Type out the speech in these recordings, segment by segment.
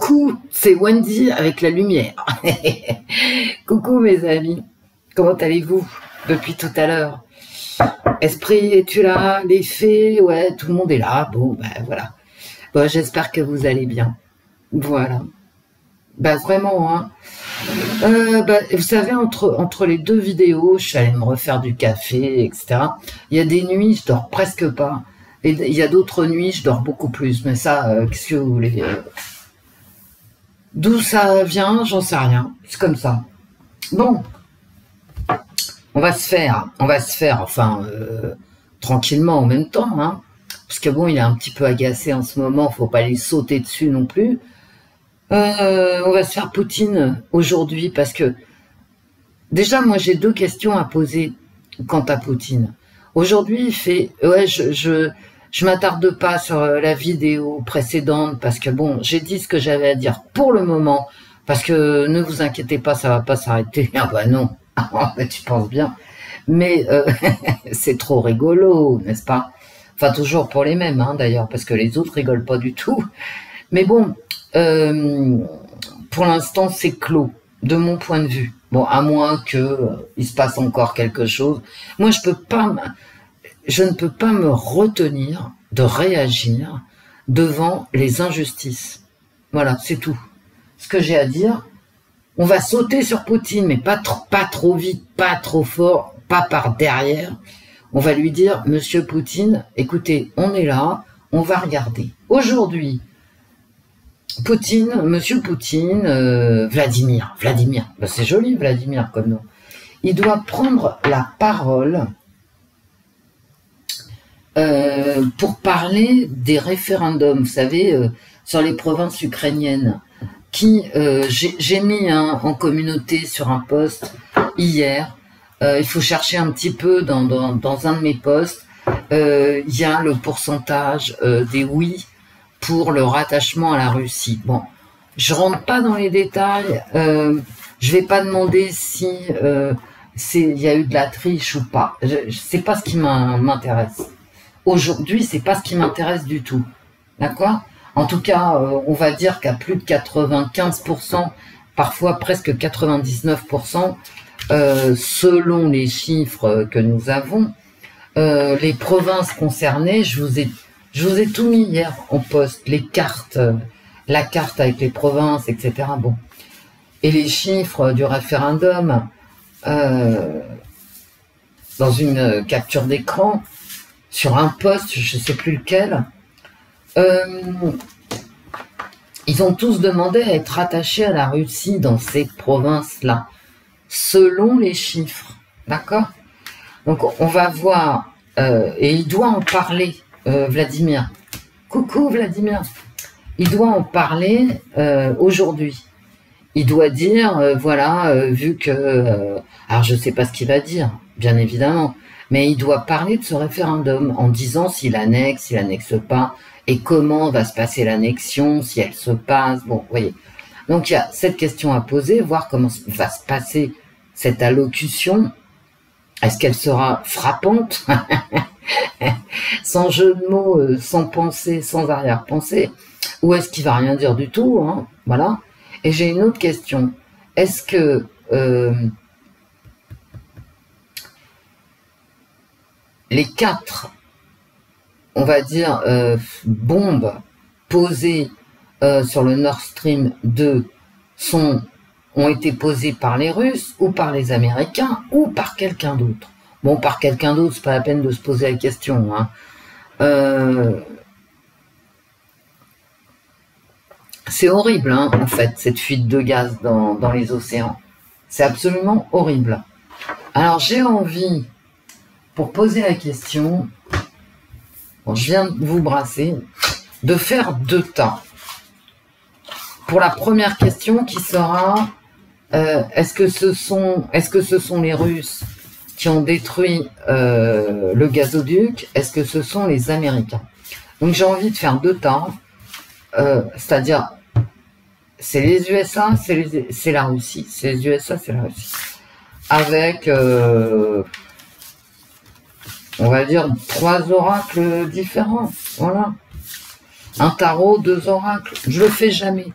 Coucou, c'est Wendy avec la lumière. Coucou mes amis, comment allez-vous depuis tout à l'heure? Esprit, es-tu là? Les fées, ouais, tout le monde est là. Bon, ben voilà. Bon, j'espère que vous allez bien. Voilà. Ben vraiment, hein. Vous savez, entre les deux vidéos, je suis allée me refaire du café, etc. Il y a des nuits, je dors presque pas. Et il y a d'autres nuits, je dors beaucoup plus. Mais ça, qu'est-ce que vous voulez? D'où ça vient, j'en sais rien. C'est comme ça. Bon, on va se faire, enfin, tranquillement en même temps, hein. Parce que bon, il est un petit peu agacé en ce moment, faut pas lui sauter dessus non plus. On va se faire Poutine aujourd'hui parce que déjà, moi, j'ai deux questions à poser quant à Poutine. Aujourd'hui, il fait, ouais, je m'attarde pas sur la vidéo précédente parce que bon, j'ai dit ce que j'avais à dire pour le moment parce que ne vous inquiétez pas, ça va pas s'arrêter. Ah bah non, tu penses bien. Mais c'est trop rigolo, n'est-ce pas? Enfin, toujours pour les mêmes, hein, d'ailleurs, parce que les autres rigolent pas du tout. Mais bon, pour l'instant, c'est clos, de mon point de vue. Bon, à moins que il se passe encore quelque chose. Moi, je ne peux pas me retenir de réagir devant les injustices. Voilà, c'est tout. Ce que j'ai à dire, on va sauter sur Poutine, mais pas trop vite, pas trop fort, pas par derrière. On va lui dire, Monsieur Poutine, écoutez, on est là, on va regarder. Aujourd'hui, Poutine, Monsieur Poutine, Vladimir, ben c'est joli Vladimir comme nom, il doit prendre la parole pour parler des référendums, vous savez, sur les provinces ukrainiennes, qui j'ai mis en communauté sur un post hier. Il faut chercher un petit peu dans un de mes posts. Il y a le pourcentage des oui pour le rattachement à la Russie. Bon, je rentre pas dans les détails. Je vais pas demander si il y a eu de la triche ou pas. C'est pas ce qui m'intéresse. Aujourd'hui, c'est pas ce qui m'intéresse du tout. D'accord? En tout cas, on va dire qu'à plus de 95%, parfois presque 99%, selon les chiffres que nous avons, les provinces concernées, je vous ai tout mis hier en poste, les cartes, la carte avec les provinces, etc. Bon. Et les chiffres du référendum, dans une capture d'écran, sur un poste, je ne sais plus lequel, ils ont tous demandé à être attachés à la Russie dans ces provinces-là, selon les chiffres, d'accord? Donc on va voir, et il doit en parler, Vladimir. Coucou Vladimir. Il doit en parler aujourd'hui. Il doit dire, voilà, vu que... alors je ne sais pas ce qu'il va dire, bien évidemment, mais il doit parler de ce référendum en disant s'il annexe pas, et comment va se passer l'annexion, si elle se passe, bon, vous voyez. Donc il y a cette question à poser, voir comment va se passer cette allocution. Est-ce qu'elle sera frappante, sans jeu de mots, sans pensée, sans arrière-pensée, ou est-ce qu'il va rien dire du tout, hein, voilà. Et j'ai une autre question. Est-ce que les 4, on va dire, bombes posées sur le Nord Stream 2 ont été posées par les Russes ou par les Américains ou par quelqu'un d'autre? Bon, par quelqu'un d'autre, c'est pas la peine de se poser la question, hein. C'est horrible, hein, en fait, cette fuite de gaz dans les océans. C'est absolument horrible. Alors, j'ai envie, pour poser la question, bon, je viens de vous brasser, de faire 2 tas. Pour la première question qui sera, est-ce que ce sont les Russes qui ont détruit le gazoduc? Est-ce que ce sont les Américains? Donc j'ai envie de faire 2 tas, c'est-à-dire c'est les USA, c'est la Russie. C'est les USA, c'est la Russie. Avec, on va dire, 3 oracles différents. Voilà. Un tarot, 2 oracles. Je le fais jamais.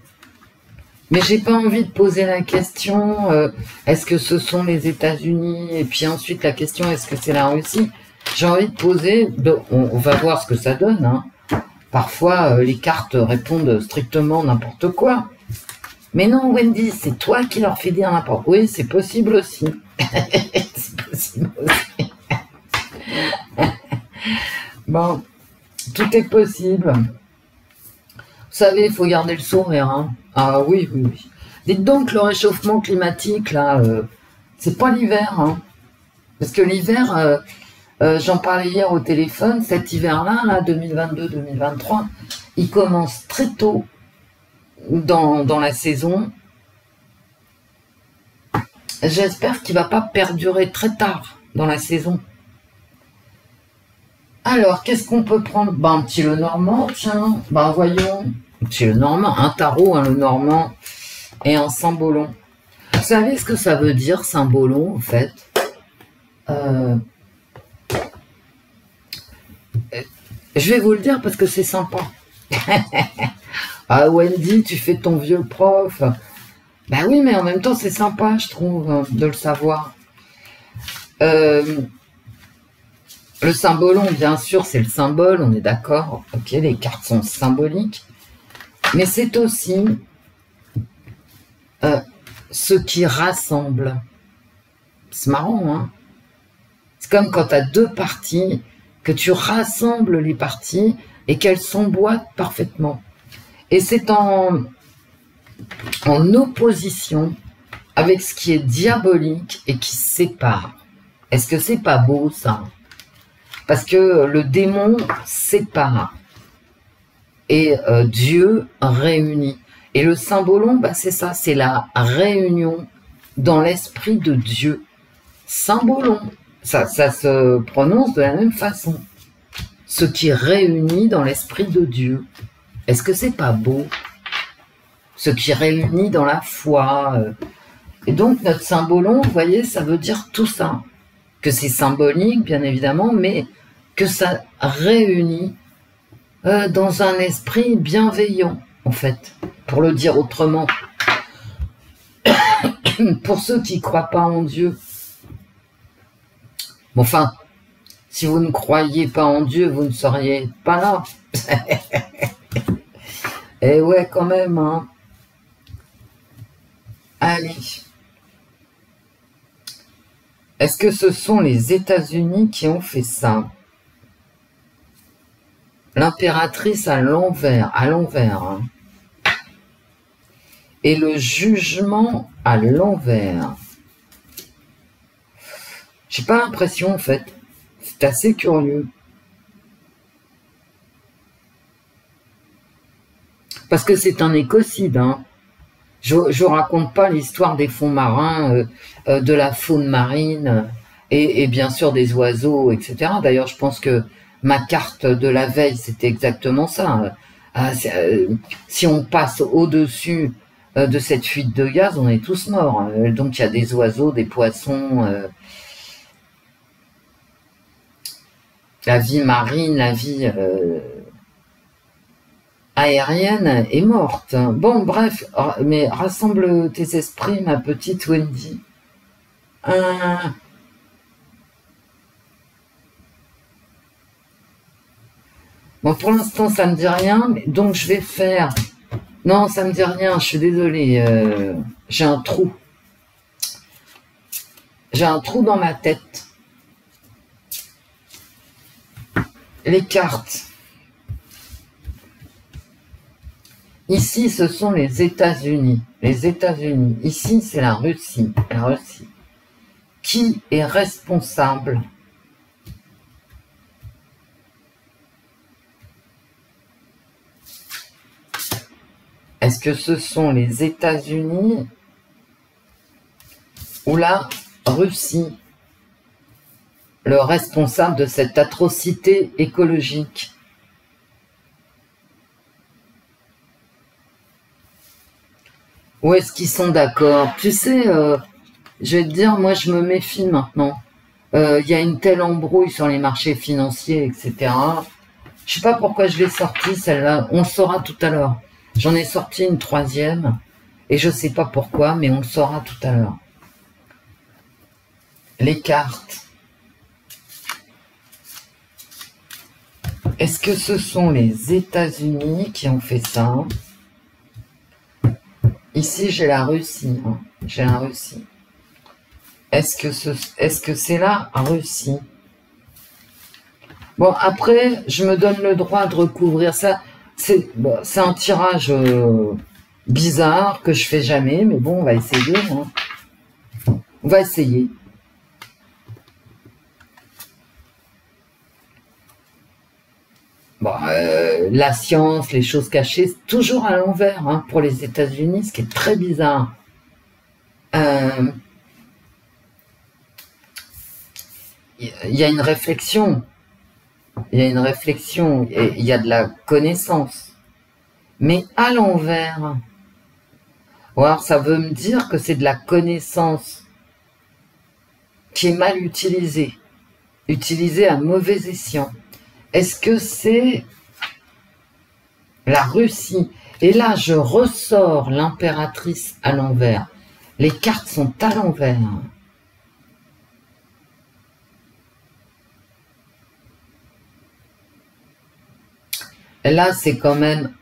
Mais j'ai pas envie de poser la question, est-ce que ce sont les États-Unis? Et puis ensuite la question, est-ce que c'est la Russie? J'ai envie de poser, on va voir ce que ça donne. Hein. Parfois, les cartes répondent strictement n'importe quoi. Mais non, Wendy, c'est toi qui leur fais dire n'importe quoi. Oui, c'est possible aussi. C'est possible aussi. Bon, tout est possible. Vous savez, il faut garder le sourire. Hein. Ah oui, oui, oui. Dites donc, le réchauffement climatique, là, c'est pas l'hiver. Hein. Parce que l'hiver, j'en parlais hier au téléphone, cet hiver-là, là, 2022-2023, il commence très tôt dans la saison. J'espère qu'il ne va pas perdurer très tard dans la saison. Alors, qu'est-ce qu'on peut prendre? Ben, un petit Lenormand, tiens. Ben, voyons. Un petit Lenormand, un tarot, un Lenormand et un Cymbolon. Vous savez ce que ça veut dire, Cymbolon, en fait? Je vais vous le dire parce que c'est sympa. Ah, Wendy, tu fais ton vieux prof. Ben oui, mais en même temps, c'est sympa, je trouve, de le savoir. Le Cymbolon, bien sûr, c'est le symbole, on est d'accord. Ok, les cartes sont symboliques. Mais c'est aussi ce qui rassemble. C'est marrant, hein? C'est comme quand tu as deux parties, que tu rassembles les parties et qu'elles s'emboîtent parfaitement. Et c'est en opposition avec ce qui est diabolique et qui sépare. Est-ce que c'est pas beau, ça? Parce que le démon sépare et Dieu réunit. Et le Cymbolon, bah, c'est ça, c'est la réunion dans l'esprit de Dieu. Cymbolon, ça se prononce de la même façon. Ce qui réunit dans l'esprit de Dieu. Est-ce que c'est pas beau? Ce qui réunit dans la foi. Et donc notre Cymbolon, vous voyez, ça veut dire tout ça. Que c'est symbolique, bien évidemment, mais que ça réunit dans un esprit bienveillant, en fait, pour le dire autrement. Pour ceux qui ne croient pas en Dieu. Bon, enfin, si vous ne croyez pas en Dieu, vous ne seriez pas là. Et ouais, quand même, hein. Allez. Est-ce que ce sont les États-Unis qui ont fait ça? L'impératrice à l'envers, hein. Et le jugement à l'envers. J'ai pas l'impression, en fait. C'est assez curieux. Parce que c'est un écocide, hein. Je raconte pas l'histoire des fonds marins, de la faune marine, et bien sûr des oiseaux, etc. D'ailleurs, je pense que ma carte de la veille, c'était exactement ça. Si on passe au-dessus de cette fuite de gaz, on est tous morts. Donc il y a des oiseaux, des poissons, la vie marine, la vie aérienne est morte. Bon, bref, mais rassemble tes esprits, ma petite Wendy. Bon, pour l'instant, ça me dit rien, donc je vais faire... Non, ça me dit rien, je suis désolée. J'ai un trou. J'ai un trou dans ma tête. Les cartes. Ici, ce sont les États-Unis. Les États-Unis. Ici, c'est la Russie. La Russie. Qui est responsable? Est-ce que ce sont les États-Unis ou la Russie, le responsable de cette atrocité écologique? Ou est-ce qu'ils sont d'accord? Tu sais, je vais te dire, moi je me méfie maintenant. Il y a une telle embrouille sur les marchés financiers, etc. Je sais pas pourquoi je l'ai sortie, celle-là. On le saura tout à l'heure. J'en ai sorti une troisième. Et je ne sais pas pourquoi, mais on le saura tout à l'heure. Les cartes. Est-ce que ce sont les États-Unis qui ont fait ça? Ici, j'ai la Russie. Hein. J'ai la Russie. Est-ce que c'est la Russie? Bon, après, je me donne le droit de recouvrir ça. C'est un tirage bizarre que je fais jamais, mais bon, on va essayer. Hein. On va essayer. Bon, la science, les choses cachées, toujours à l'envers hein, pour les États-Unis, ce qui est très bizarre. Il y a une réflexion. Il y a une réflexion, et il y a de la connaissance. Mais à l'envers. Alors, ça veut me dire que c'est de la connaissance qui est mal utilisée. Utilisée à mauvais escient. Est-ce que c'est la Russie? Et là, je ressors l'impératrice à l'envers. Les cartes sont à l'envers. Là, c'est quand même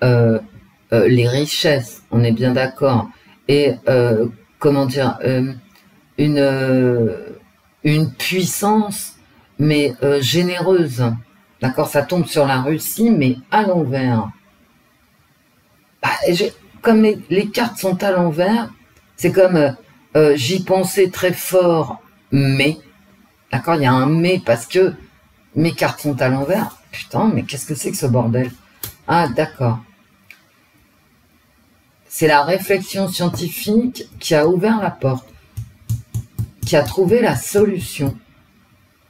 les richesses, on est bien d'accord. Et, comment dire, une puissance, mais généreuse. D'accord, ça tombe sur la Russie, mais à l'envers. Bah, comme les cartes sont à l'envers, c'est comme j'y pensais très fort, mais, d'accord, il y a un mais parce que mes cartes sont à l'envers. Putain, mais qu'est-ce que c'est que ce bordel? Ah, d'accord. C'est la réflexion scientifique qui a ouvert la porte, qui a trouvé la solution.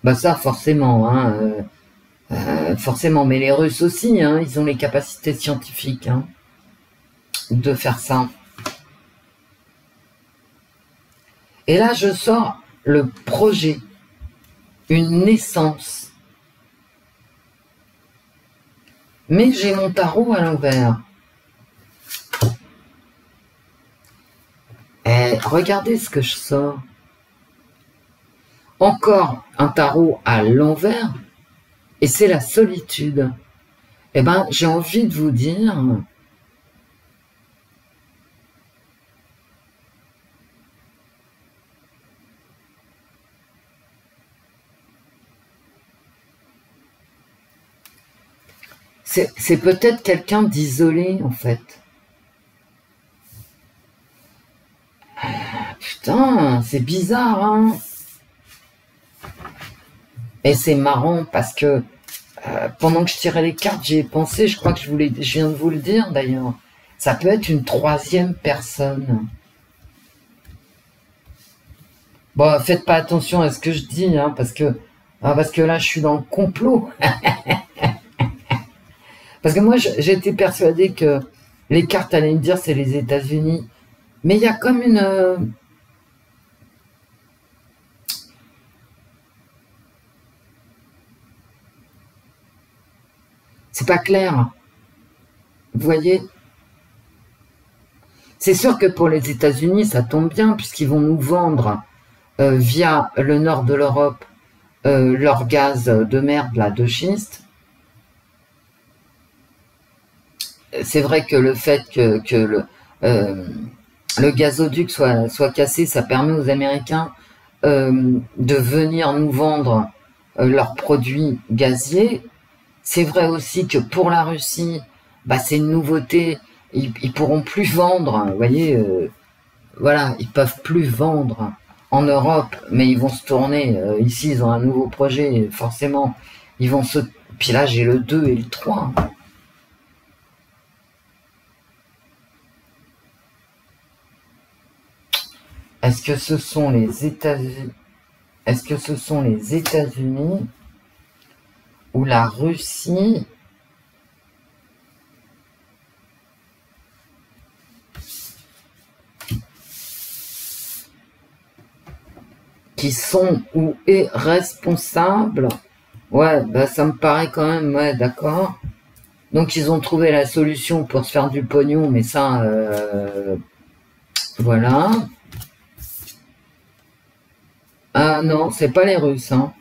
Bah ça, forcément, hein, forcément. Mais les Russes aussi, hein, ils ont les capacités scientifiques hein, de faire ça. Et là, je sors le projet, une naissance. Mais j'ai mon tarot à l'envers. Et regardez ce que je sors. Encore un tarot à l'envers. Et c'est la solitude. Eh ben, j'ai envie de vous dire... C'est peut-être quelqu'un d'isolé, en fait. Putain, c'est bizarre, hein. Et c'est marrant parce que pendant que je tirais les cartes, j'y ai pensé, je crois que je viens de vous le dire d'ailleurs. Ça peut être une troisième personne. Bon, faites pas attention à ce que je dis, hein, parce que là, je suis dans le complot. Parce que moi, j'étais persuadée que les cartes allaient me dire c'est les États-Unis. Mais il y a comme une... C'est pas clair. Vous voyez? C'est sûr que pour les États-Unis, ça tombe bien, puisqu'ils vont nous vendre via le nord de l'Europe leur gaz de merde, là, de schiste. C'est vrai que le fait que le gazoduc soit cassé, ça permet aux Américains de venir nous vendre leurs produits gaziers. C'est vrai aussi que pour la Russie, bah, c'est une nouveauté. Ils pourront plus vendre, vous voyez, voilà, ils peuvent plus vendre en Europe, mais ils vont se tourner. Ici, ils ont un nouveau projet, forcément. Ils vont se... Puis là, j'ai le 2 et le 3. Est-ce que ce sont les États-Unis? Est-ce que ce sont les États-Unis ou la Russie qui sont ou est responsable? Ouais, bah ça me paraît quand même, ouais, d'accord. Donc ils ont trouvé la solution pour se faire du pognon, mais ça, Voilà. Ah non, c'est pas les Russes, hein.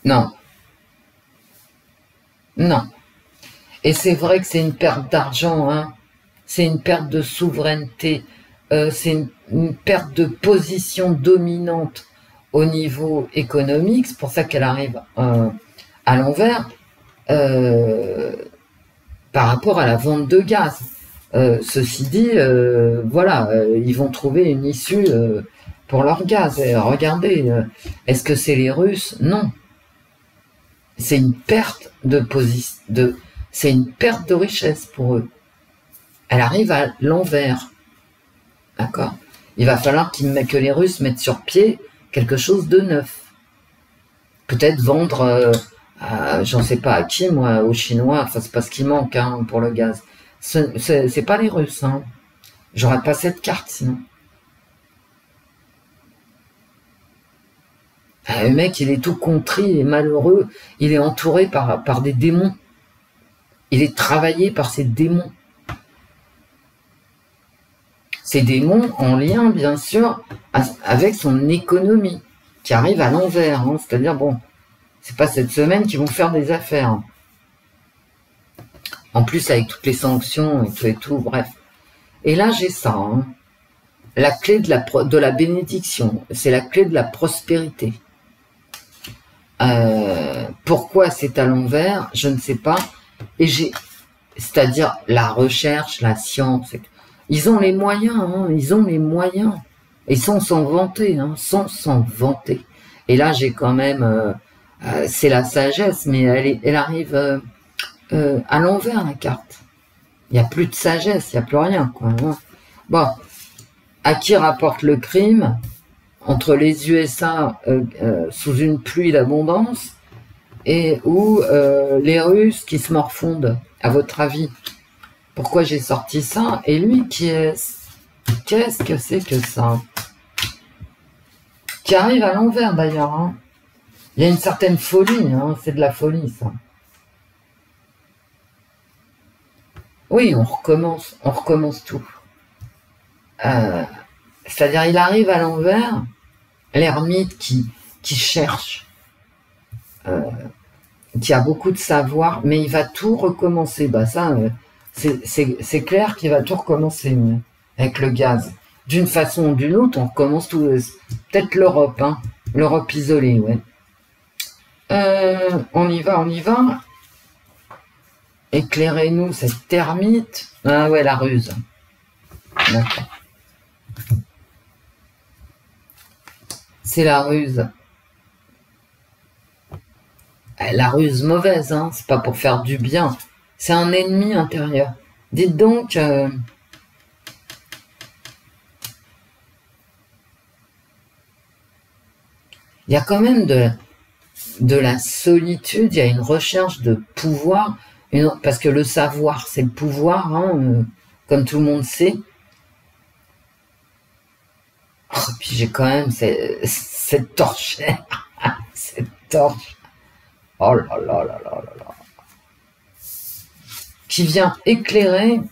Non, non. Et c'est vrai que c'est une perte d'argent, hein. C'est une perte de souveraineté. C'est une perte de position dominante au niveau économique. C'est pour ça qu'elle arrive à l'envers par rapport à la vente de gaz. Ceci dit, voilà, ils vont trouver une issue pour leur gaz. Et regardez, est-ce que c'est les Russes? Non. C'est une perte de position, c'est une perte de richesse pour eux. Elle arrive à l'envers. D'accord? Il va falloir que les Russes mettent sur pied quelque chose de neuf. Peut-être vendre, j'en sais pas à qui, moi, aux Chinois. Enfin, c'est pas ce qui manque hein, pour le gaz. C'est pas les Russes. Hein. J'aurais pas cette carte sinon. Le mec, il est tout contrit et malheureux. Il est entouré par des démons. Il est travaillé par ces démons. Ces démons en lien, bien sûr, avec son économie, qui arrive à l'envers. Hein. C'est-à-dire, bon, c'est pas cette semaine qu'ils vont faire des affaires. En plus, avec toutes les sanctions et tout, bref. Et là, j'ai ça. Hein. La clé de la bénédiction, c'est la clé de la prospérité. Pourquoi c'est à l'envers, je ne sais pas. Et c'est-à-dire la recherche, la science. Ils ont les moyens, hein, ils ont les moyens. Et sans s'en vanter, hein, sans s'en vanter. Et là, j'ai quand même, c'est la sagesse, mais elle arrive à l'envers la carte. Il n'y a plus de sagesse, il n'y a plus rien, quoi. Hein. Bon, à qui rapporte le crime? Entre les USA sous une pluie d'abondance et ou les Russes qui se morfondent, à votre avis? Pourquoi j'ai sorti ça? Et lui, qui est-ce? Qu'est-ce que c'est que ça? Qui arrive à l'envers d'ailleurs. Hein. Il y a une certaine folie, hein, c'est de la folie ça. Oui, on recommence tout. C'est-à-dire, il arrive à l'envers, l'ermite qui cherche, qui a beaucoup de savoir, mais il va tout recommencer. Bah ça, c'est clair qu'il va tout recommencer avec le gaz. D'une façon ou d'une autre, on recommence tout. Peut-être l'Europe, hein, l'Europe isolée, ouais. On y va. Éclairez-nous cette termite. Ah ouais, la ruse. D'accord. C'est la ruse. La ruse mauvaise, hein. C'est pas pour faire du bien. C'est un ennemi intérieur. Dites donc... il y a quand même de la solitude, il y a une recherche de pouvoir, parce que le savoir, c'est le pouvoir, hein, comme tout le monde sait. Oh, puis j'ai quand même cette torchère, cette torche, oh là là là là là là, qui vient éclairer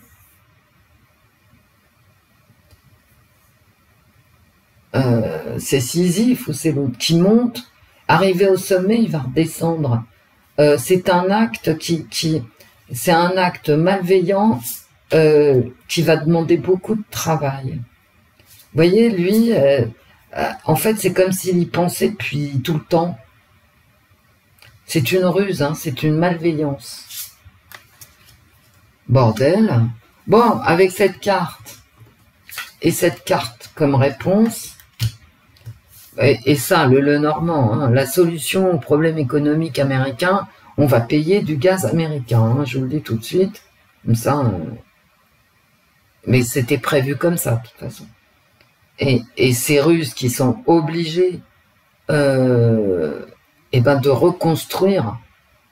c'est Sisyphe ou c'est l'autre qui monte, arrivé au sommet, il va redescendre. C'est un acte c'est un acte malveillant qui va demander beaucoup de travail. Vous voyez, lui, en fait, c'est comme s'il y pensait depuis tout le temps. C'est une ruse, hein, c'est une malveillance. Bordel. Bon, avec cette carte, et cette carte comme réponse, et ça, le Normand, hein, la solution au problème économique américain, on va payer du gaz américain, hein, je vous le dis tout de suite, comme ça, mais c'était prévu comme ça, de toute façon. Et ces Russes qui sont obligés de reconstruire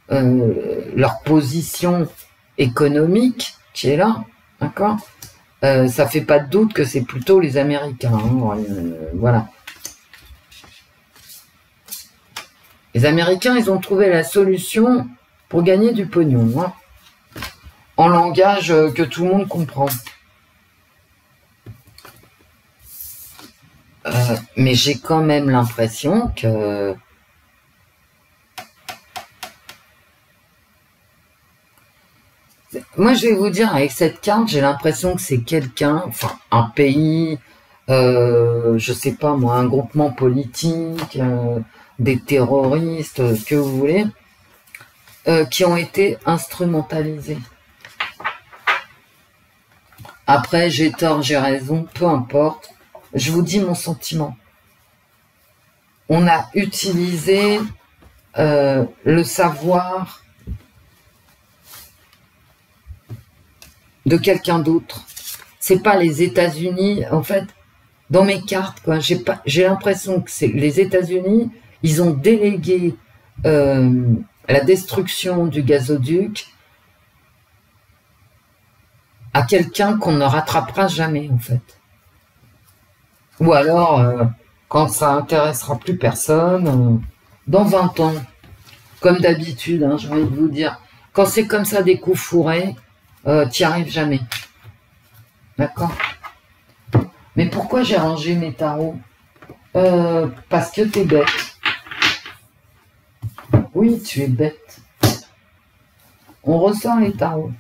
leur position économique qui est là, d'accord, ça fait pas de doute que c'est plutôt les Américains, hein, voilà. Les Américains, ils ont trouvé la solution pour gagner du pognon, hein, en langage que tout le monde comprend. Mais j'ai quand même l'impression que... Moi, je vais vous dire, avec cette carte, j'ai l'impression que c'est quelqu'un, enfin, un pays, je sais pas moi, un groupement politique, des terroristes, ce que vous voulez, qui ont été instrumentalisés. Après, j'ai tort, j'ai raison, peu importe. Je vous dis mon sentiment. On a utilisé le savoir de quelqu'un d'autre. C'est pas les États-Unis. En fait, dans mes cartes, quoi, j'ai l'impression que c'est les États-Unis. Ils ont délégué la destruction du gazoduc à quelqu'un qu'on ne rattrapera jamais, en fait. Ou alors, quand ça intéressera plus personne, dans 20 ans, comme d'habitude, hein, j'ai envie de vous dire, quand c'est comme ça des coups fourrés, t'y arrives jamais. D'accord? Mais pourquoi j'ai rangé mes tarots? Parce que t'es bête. Oui, tu es bête. On ressort les tarots.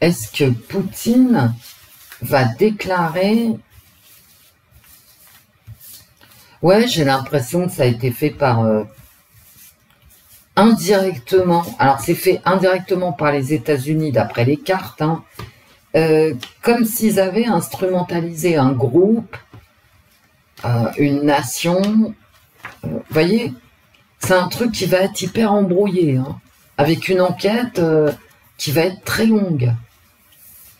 Est-ce que Poutine va déclarer... Ouais, j'ai l'impression que ça a été fait par... indirectement. Alors, c'est fait indirectement par les États-Unis, d'après les cartes, hein, comme s'ils avaient instrumentalisé un groupe, une nation. Vous voyez, c'est un truc qui va être hyper embrouillé, hein, avec une enquête qui va être très longue.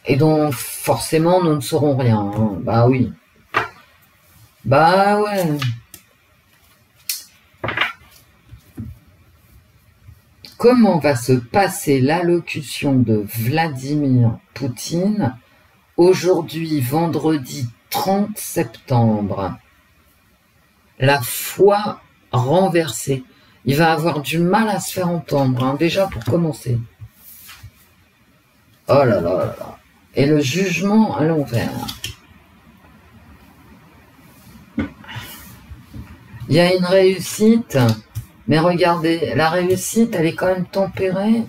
Et dont forcément nous ne saurons rien. Hein. Bah oui. Bah ouais. Comment va se passer l'allocution de Vladimir Poutine aujourd'hui, vendredi 30 septembre? La foi renversée. Il va avoir du mal à se faire entendre, hein, déjà pour commencer. Oh là là là là. Et le jugement à l'envers. Il y a une réussite, mais regardez, la réussite, elle est quand même tempérée.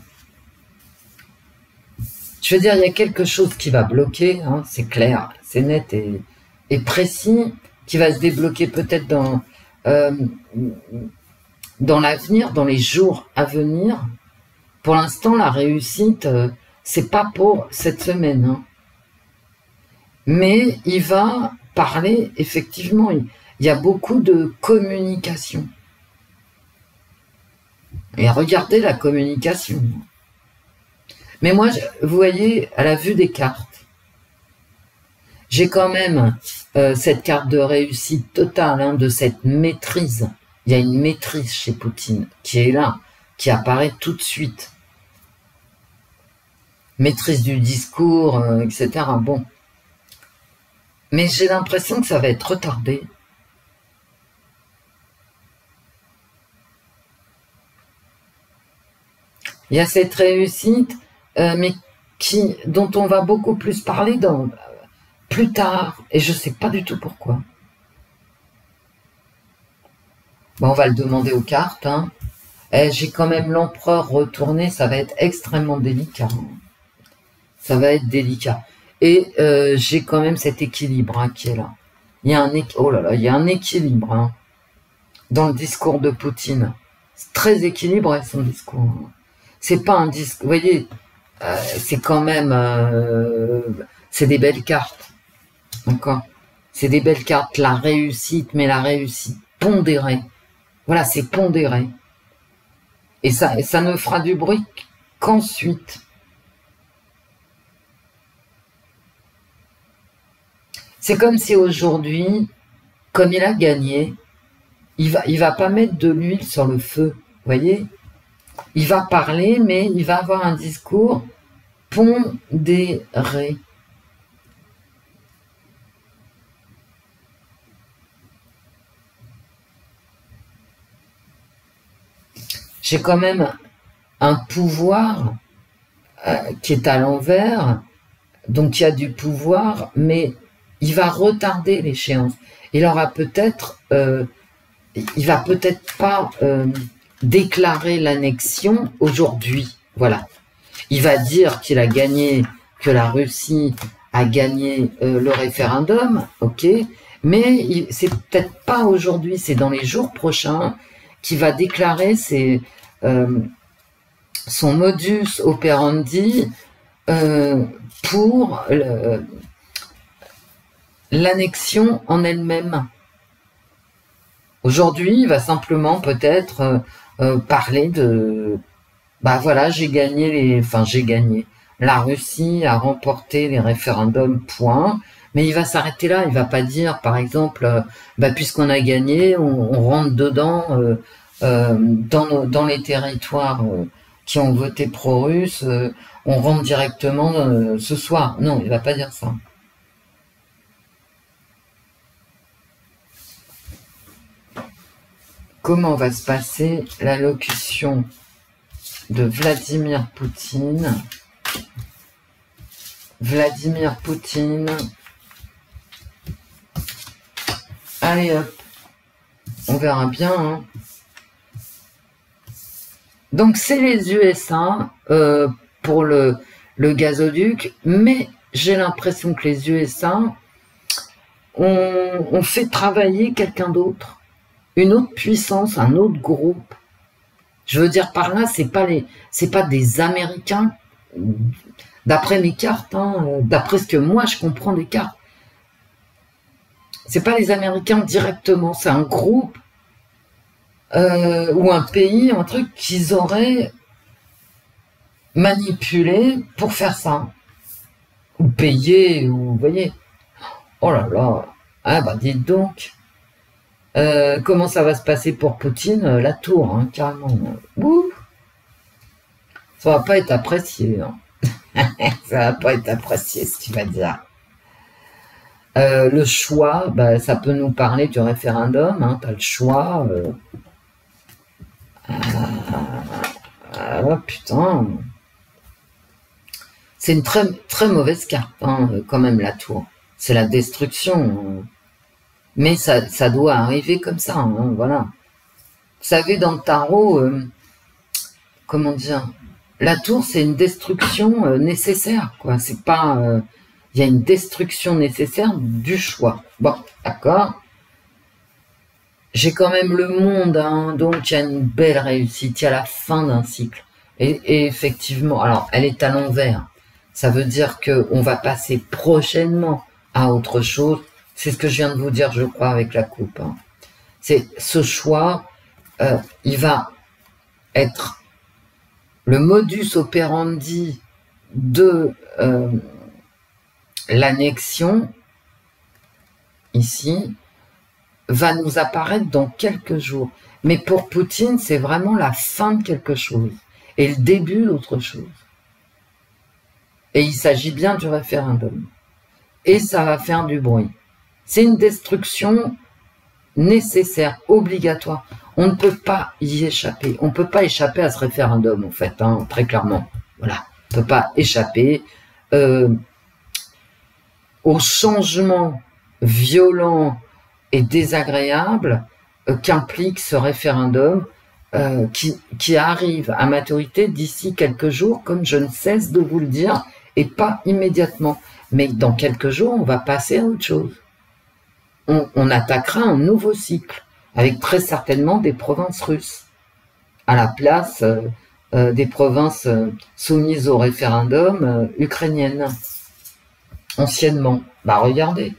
Je veux dire, il y a quelque chose qui va bloquer, hein, c'est clair, c'est net et précis, qui va se débloquer peut-être dans l'avenir, dans les jours à venir. Pour l'instant, la réussite, c'est pas pour cette semaine. Hein. Mais il va parler, effectivement, il y a beaucoup de communication. Et regardez la communication. Mais moi, vous voyez, à la vue des cartes, j'ai quand même cette carte de réussite totale, hein, de cette maîtrise. Il y a une maîtrise chez Poutine qui est là, qui apparaît tout de suite. Maîtrise du discours, etc. Bon. Mais j'ai l'impression que ça va être retardé. Il y a cette réussite, mais dont on va beaucoup plus parler plus tard, et je ne sais pas du tout pourquoi. Bon, on va le demander aux cartes. Hein. J'ai quand même l'empereur retourné, ça va être extrêmement délicat. Ça va être délicat. Et j'ai quand même cet équilibre hein, qui est là. Il y a oh là là, il y a un équilibre hein, dans le discours de Poutine. C'est très équilibré son discours. Hein. C'est pas un disque, vous voyez, c'est quand même, c'est des belles cartes, d'accord. C'est des belles cartes, la réussite, mais la réussite pondérée. Voilà, c'est pondéré. Et ça ne fera du bruit qu'ensuite. C'est comme si aujourd'hui, comme il a gagné, il va pas mettre de l'huile sur le feu, vous voyez. Il va parler, mais il va avoir un discours pondéré. J'ai quand même un pouvoir qui est à l'envers, donc il y a du pouvoir, mais il va retarder l'échéance. Il aura peut-être, il va peut-être pas déclarer l'annexion aujourd'hui. Voilà. Il va dire qu'il a gagné, que la Russie a gagné le référendum, ok, mais c'est peut-être pas aujourd'hui, c'est dans les jours prochains qu'il va déclarer son modus operandi pour l'annexion en elle-même. Aujourd'hui, il va simplement peut-être parler de bah voilà, j'ai gagné. La Russie a remporté les référendums, point. Mais il va s'arrêter là, il va pas dire, par exemple, bah, puisqu'on a gagné, on rentre dedans dans les territoires qui ont voté pro-russe, on rentre directement ce soir. Non, il va pas dire ça. Comment va se passer l'allocution de Vladimir Poutine? Vladimir Poutine. Allez hop, on verra bien. Hein. Donc c'est les USA pour le gazoduc, mais j'ai l'impression que les USA ont fait travailler quelqu'un d'autre, une autre puissance, un autre groupe. Je veux dire par là, c'est pas des Américains, d'après mes cartes, hein, d'après ce que moi je comprends des cartes. C'est pas les Américains directement, c'est un groupe ou un pays, un truc qu'ils auraient manipulé pour faire ça. Ou payé, ou vous voyez. Oh là là, ah bah dites donc. Comment ça va se passer pour Poutine? La tour, hein, carrément. Ouh. Ça va pas être apprécié. Hein. Ça va pas être apprécié ce qu'il va dire. Le choix, bah, ça peut nous parler du référendum. Hein, t'as le choix. Oh putain. C'est une très, très mauvaise carte, hein, quand même, la tour. C'est la destruction. Mais ça doit arriver comme ça, hein, voilà. Vous savez, dans le tarot, comment dire, la tour, c'est une destruction nécessaire, quoi. C'est pas... il y a une destruction nécessaire du choix. Bon, d'accord. J'ai quand même le monde, hein, donc il y a une belle réussite, il y a la fin d'un cycle. Et effectivement, alors, elle est à l'envers. Ça veut dire qu'on va passer prochainement à autre chose. C'est ce que je viens de vous dire, je crois, avec la coupe. Hein. C'est ce choix, il va être le modus operandi de l'annexion, ici, va nous apparaître dans quelques jours. Mais pour Poutine, c'est vraiment la fin de quelque chose et le début d'autre chose. Et il s'agit bien du référendum. Et ça va faire du bruit. C'est une destruction nécessaire, obligatoire. On ne peut pas y échapper. On ne peut pas échapper à ce référendum, en fait, hein, très clairement. Voilà. On ne peut pas échapper au changement violent et désagréable qu'implique ce référendum qui arrive à maturité d'ici quelques jours, comme je ne cesse de vous le dire, et pas immédiatement. Mais dans quelques jours, on va passer à autre chose. On attaquera un nouveau cycle, avec très certainement des provinces russes, à la place des provinces soumises au référendum ukrainiennes, anciennement. Bah regardez.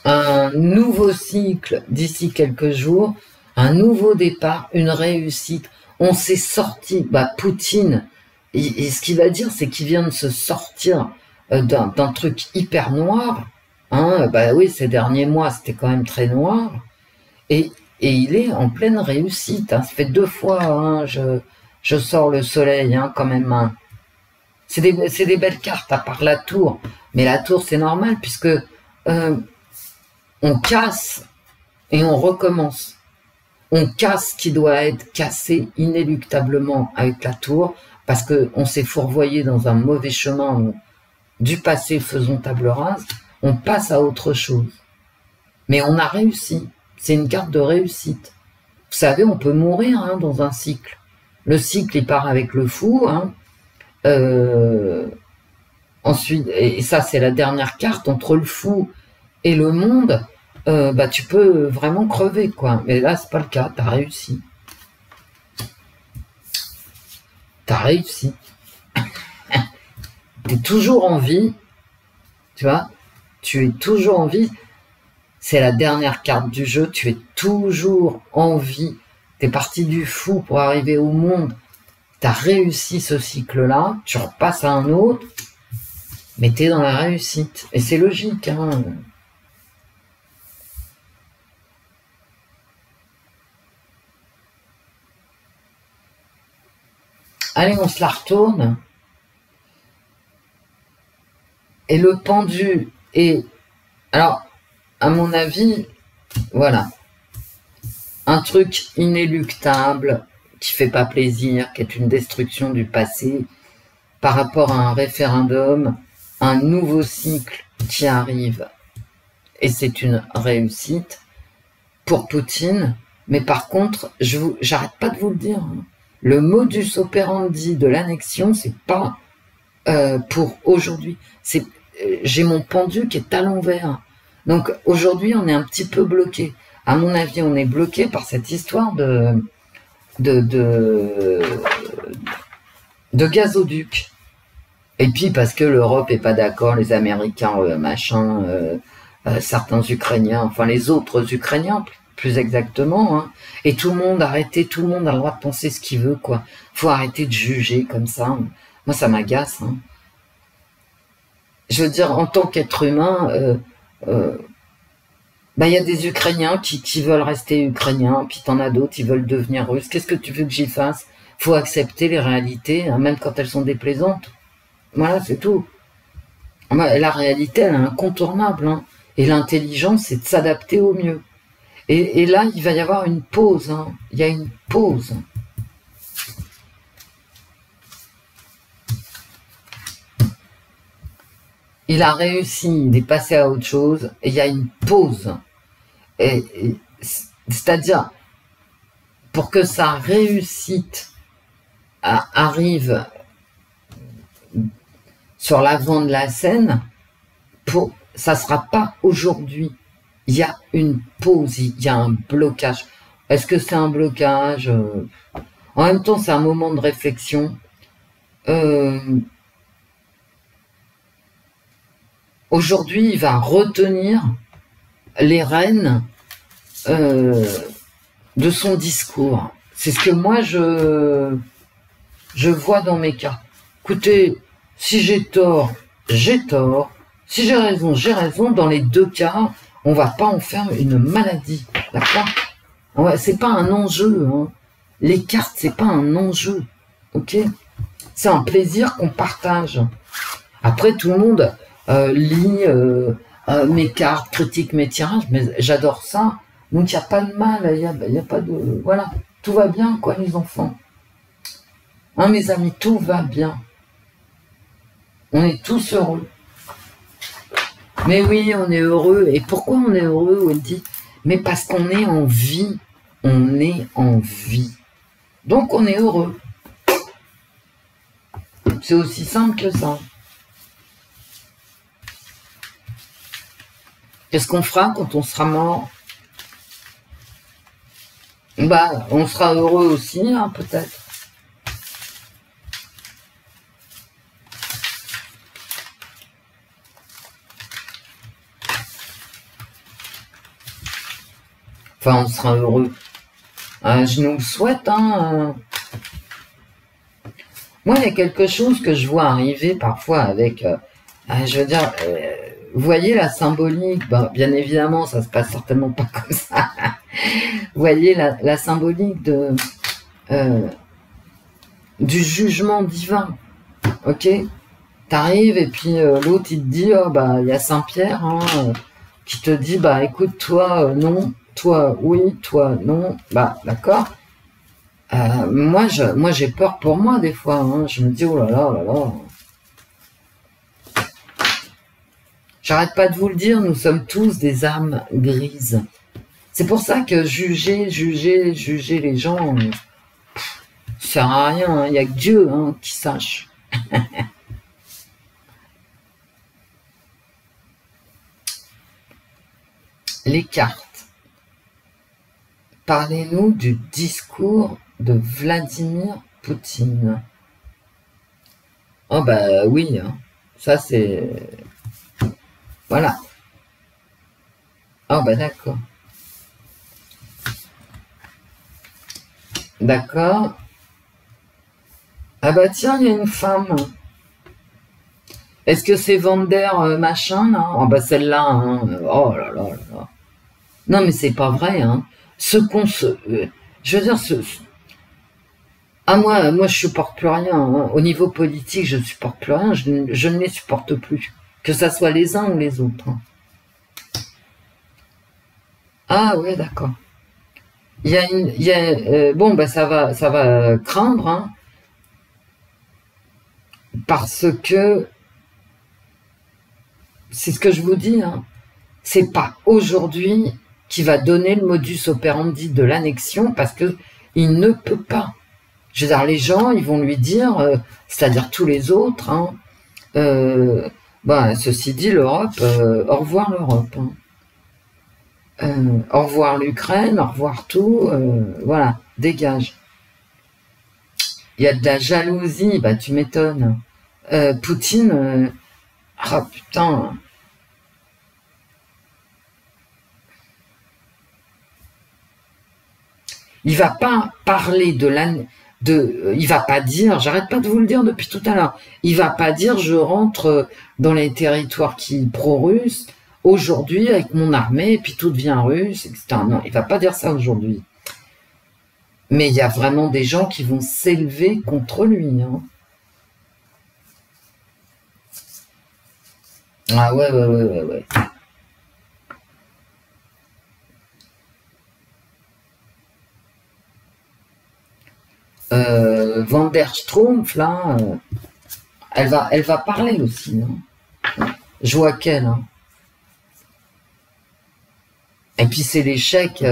Un nouveau cycle d'ici quelques jours, un nouveau départ, une réussite. On s'est sorti, bah Poutine, et ce qu'il va dire, c'est qu'il vient de se sortir d'un truc hyper noir. Hein, bah oui, ces derniers mois, c'était quand même très noir. Et il est en pleine réussite. Hein. Ça fait 2 fois, hein, je sors le soleil, hein, quand même. Hein. C'est des belles cartes, à part la tour. Mais la tour, c'est normal, puisque on casse et on recommence. on casse ce qui doit être cassé inéluctablement avec la tour, parce qu'on s'est fourvoyé dans un mauvais chemin, du passé faisons table rase, on passe à autre chose. Mais on a réussi, c'est une carte de réussite. Vous savez, on peut mourir hein, dans un cycle. Le cycle, il part avec le fou. Hein. Ensuite, et ça, c'est la dernière carte, entre le fou et le monde, bah, tu peux vraiment crever, quoi. Mais là, c'est pas le cas, t'as réussi. T'as réussi. T'es toujours en vie, tu vois, tu es toujours en vie. C'est la dernière carte du jeu, tu es toujours en vie. T'es parti du fou pour arriver au monde. T'as réussi ce cycle-là, tu repasses à un autre, mais t'es dans la réussite. Et c'est logique, hein. Allez, on se la retourne. Et le pendu est... Alors, à mon avis, voilà. Un truc inéluctable, qui fait pas plaisir, qui est une destruction du passé, par rapport à un référendum, un nouveau cycle qui arrive. Et c'est une réussite pour Poutine. Mais par contre, j'arrête pas de vous le dire, hein. Le modus operandi de l'annexion, c'est pas pour aujourd'hui. J'ai mon pendu qui est à l'envers. Donc aujourd'hui, on est un petit peu bloqué. À mon avis, on est bloqué par cette histoire de gazoduc. Et puis parce que l'Europe est pas d'accord, les Américains, certains Ukrainiens, enfin les autres Ukrainiens, plus exactement, hein. Et tout le monde arrêtez, tout le monde a le droit de penser ce qu'il veut, quoi. Faut arrêter de juger comme ça. Moi, ça m'agace, hein. Je veux dire, en tant qu'être humain, bah, y a des Ukrainiens qui veulent rester Ukrainiens, puis t'en as d'autres, qui veulent devenir Russes. Qu'est-ce que tu veux que j'y fasse? Faut accepter les réalités, hein, même quand elles sont déplaisantes. Voilà, c'est tout. La réalité, elle est incontournable, hein. Et l'intelligence, c'est de s'adapter au mieux. Et là, il va y avoir une pause, hein. Il y a une pause. Il a réussi, il est passé à autre chose, et il y a une pause. C'est-à-dire, pour que sa réussite arrive sur l'avant de la scène, ça ne sera pas aujourd'hui. Il y a une pause, il y a un blocage. Est-ce que c'est un blocage? En même temps, c'est un moment de réflexion. Aujourd'hui, il va retenir les rênes de son discours. C'est ce que moi, je vois dans mes cas. Écoutez, si j'ai tort, j'ai tort. Si j'ai raison, j'ai raison. Dans les deux cas, on va pas en faire une maladie. D'accord? Ouais, c'est pas un enjeu. Hein. Les cartes, c'est pas un enjeu. Ok? C'est un plaisir qu'on partage. Après, tout le monde lit mes cartes, critique mes tirages, mais j'adore ça. Donc, il n'y a pas de mal. Il y a pas de... Voilà. Tout va bien, quoi, les enfants. Hein, mes amis, tout va bien. On est tous heureux. Mais oui, on est heureux. Et pourquoi on est heureux, Wendy? Mais parce qu'on est en vie. On est en vie. Donc, on est heureux. C'est aussi simple que ça. Qu'est-ce qu'on fera quand on sera mort? Bah, on sera heureux aussi, hein, peut-être. Enfin, on sera heureux. Je nous le souhaite, hein. Moi, il y a quelque chose que je vois arriver parfois avec... je veux dire... vous voyez la symbolique, bah, bien évidemment, ça se passe certainement pas comme ça. Vous voyez la symbolique du jugement divin, ok? T'arrives et puis l'autre il te dit, oh bah il y a Saint-Pierre hein, qui te dit, bah écoute toi, non, toi, oui, toi, non. Bah, d'accord. Moi, j'ai peur pour moi, des fois. Hein. Je me dis, oh là là, oh là là. J'arrête pas de vous le dire, nous sommes tous des âmes grises. C'est pour ça que juger les gens, ça sert à rien. Hein. Il n'y a que Dieu hein, qui sache. Les cartes. Parlez-nous du discours de Vladimir Poutine. Oh bah oui, hein. Ça c'est... Voilà. Oh bah d'accord. D'accord. Ah bah tiens, il y a une femme. Est-ce que c'est Vander machin là? Oh bah celle-là, hein. Oh là là là là. Non mais c'est pas vrai, hein. Ce qu'on se... je veux dire, ah moi je supporte plus rien. Hein. Au niveau politique, je ne supporte plus rien. Je ne les supporte plus. Que ça soit les uns ou les autres. Hein. Ah ouais, d'accord. Bon bah ça va craindre, hein, parce que c'est ce que je vous dis. Hein, c'est pas aujourd'hui qui va donner le modus operandi de l'annexion parce que il ne peut pas. Je veux dire, les gens, ils vont lui dire, c'est-à-dire tous les autres, hein, ceci dit, l'Europe, au revoir l'Europe. Hein. Au revoir l'Ukraine, au revoir tout, voilà, dégage. Il y a de la jalousie, bah tu m'étonnes. Poutine, ah putain. Il va pas parler il va pas dire, j'arrête pas de vous le dire depuis tout à l'heure, il va pas dire je rentre dans les territoires qui pro-russes aujourd'hui avec mon armée et puis tout devient russe, etc. Non, il va pas dire ça aujourd'hui. Mais il y a vraiment des gens qui vont s'élever contre lui. Hein. Ah ouais. Van der Strompf, là, elle va parler aussi. Hein. Je vois qu'elle. Hein. Et puis c'est l'échec,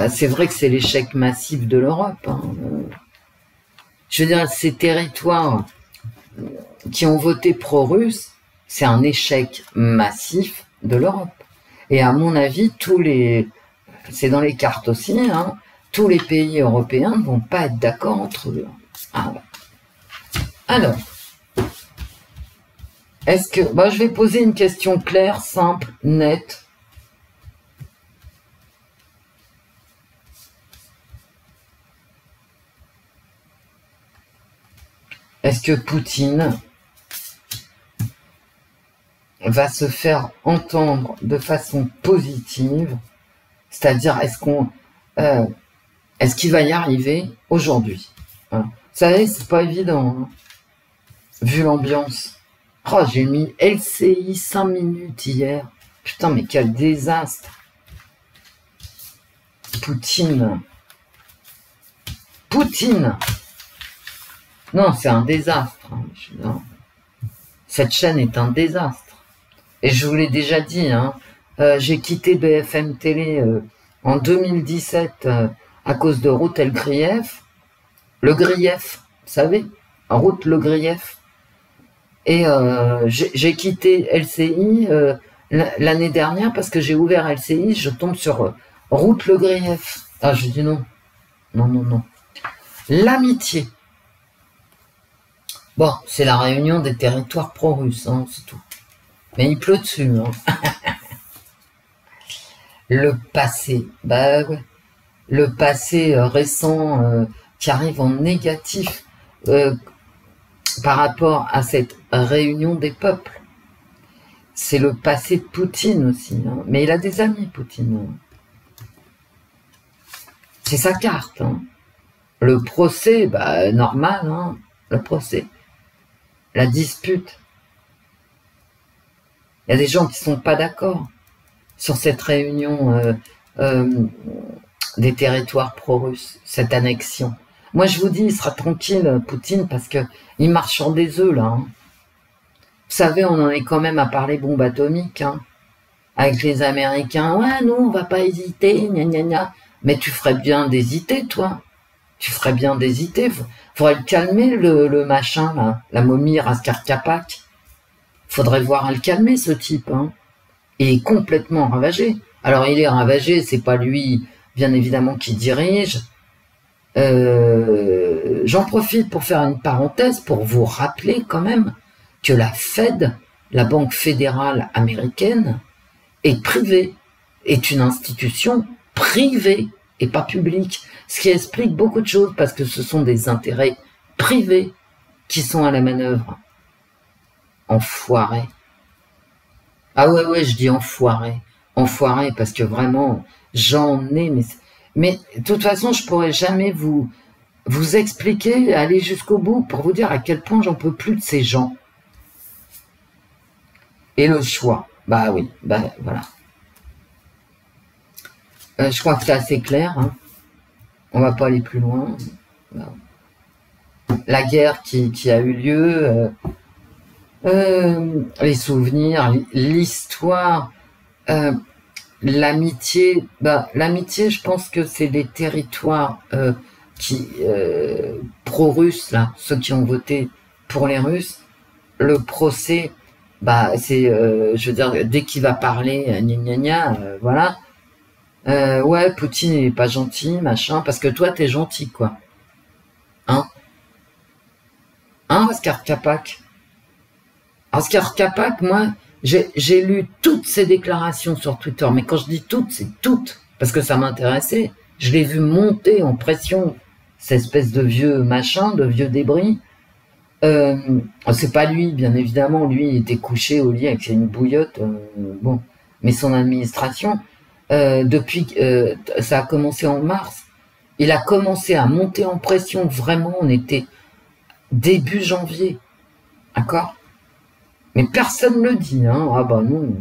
c'est vrai que c'est l'échec massif de l'Europe. Hein. Je veux dire, ces territoires qui ont voté pro-russe, c'est un échec massif de l'Europe. Et à mon avis, c'est dans les cartes aussi, hein, tous les pays européens ne vont pas être d'accord entre eux. Ah ouais. Alors, est-ce que... je vais poser une question claire, simple, nette. Est-ce que Poutine va se faire entendre de façon positive? C'est-à-dire, est-ce qu'il va y arriver aujourd'hui? Hein. Vous savez, c'est pas évident, hein, vu l'ambiance. Oh, j'ai mis LCI 5 minutes hier. Putain, mais quel désastre. Poutine. Non, c'est un désastre. Hein. Cette chaîne est un désastre. Et je vous l'ai déjà dit, hein, j'ai quitté BFM Télé en 2017 à cause de Route El Grief. Le Grief, vous savez, Route Le Grief. Et j'ai quitté LCI l'année dernière parce que j'ai ouvert LCI, je tombe sur Route Le Grief. Ah, je dis non. Non. L'amitié. Bon, c'est la réunion des territoires pro-russes, hein, c'est tout. Mais il pleut dessus. Hein. Le passé, bah ouais. Le passé récent qui arrive en négatif par rapport à cette réunion des peuples. C'est le passé de Poutine aussi. Hein. Mais il a des amis, Poutine. Hein. C'est sa carte. Hein. Le procès, normal, hein, le procès. La dispute. Il y a des gens qui ne sont pas d'accord sur cette réunion des territoires pro-russes, cette annexion. Moi, je vous dis, il sera tranquille, Poutine, parce que il marche sur des œufs, là. Hein. Vous savez, on en est quand même à parler bombe atomique, hein, avec les Américains. Ouais, non, on va pas hésiter, gna gna gna. Mais tu ferais bien d'hésiter, toi. Tu ferais bien d'hésiter. Faudrait le calmer, le machin, là, la momie Raskar Kapak. Faudrait voir à le calmer, ce type, hein. Il est complètement ravagé. Alors, il est ravagé, c'est pas lui, bien évidemment, qui dirige. J'en profite pour faire une parenthèse pour vous rappeler quand même que la Fed, la Banque fédérale américaine, est privée, est une institution privée et pas publique, ce qui explique beaucoup de choses parce que ce sont des intérêts privés qui sont à la manœuvre. Enfoiré. Ah ouais, je dis enfoiré. Enfoiré parce que vraiment, j'en ai, mais de toute façon, je pourrais jamais vous expliquer, aller jusqu'au bout pour vous dire à quel point j'en peux plus de ces gens. Et le choix. Bah oui, bah voilà. Je crois que c'est assez clair. Hein. On va pas aller plus loin. La guerre qui a eu lieu, les souvenirs, l'histoire, l'amitié. Bah, l'amitié, je pense que c'est des territoires pro-russes, là, ceux qui ont voté pour les Russes. Le procès, bah, c'est, je veux dire, dès qu'il va parler, gna gna gna, voilà. Ouais, Poutine, il est pas gentil, machin, parce que toi, t'es gentil, quoi. Hein, Raskar Kapak. Raskar Kapak, moi, j'ai lu toutes ses déclarations sur Twitter, mais quand je dis toutes, c'est toutes, parce que ça m'intéressait. Je l'ai vu monter en pression, cette espèce de vieux machin, de vieux débris. C'est pas lui, bien évidemment, lui, il était couché au lit avec une bouillotte, bon, mais son administration, depuis, ça a commencé en mars, il a commencé à monter en pression, vraiment, on était début janvier, d'accord? Mais personne ne le dit, hein, ah bah non.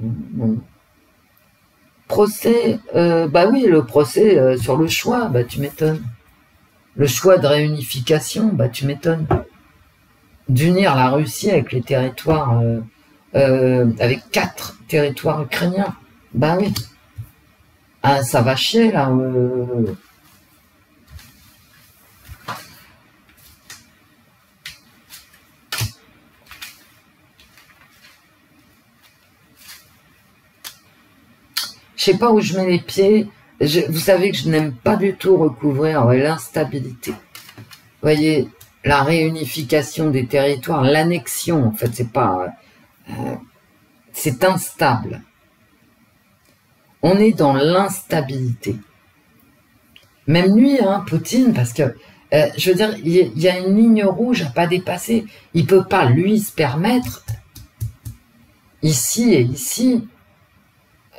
Procès, bah oui, le procès sur le choix, bah tu m'étonnes. Le choix de réunification, bah tu m'étonnes. D'unir la Russie avec les territoires, avec 4 territoires ukrainiens, bah oui. Ah, ça va chier, là. Je sais pas où je mets les pieds. Vous savez que je n'aime pas du tout recouvrir l'instabilité. Vous voyez, la réunification des territoires, l'annexion, en fait, c'est pas... c'est instable. On est dans l'instabilité. Même lui, hein, Poutine, parce que, je veux dire, il y a une ligne rouge à pas dépasser. Il peut pas, lui, se permettre, ici et ici,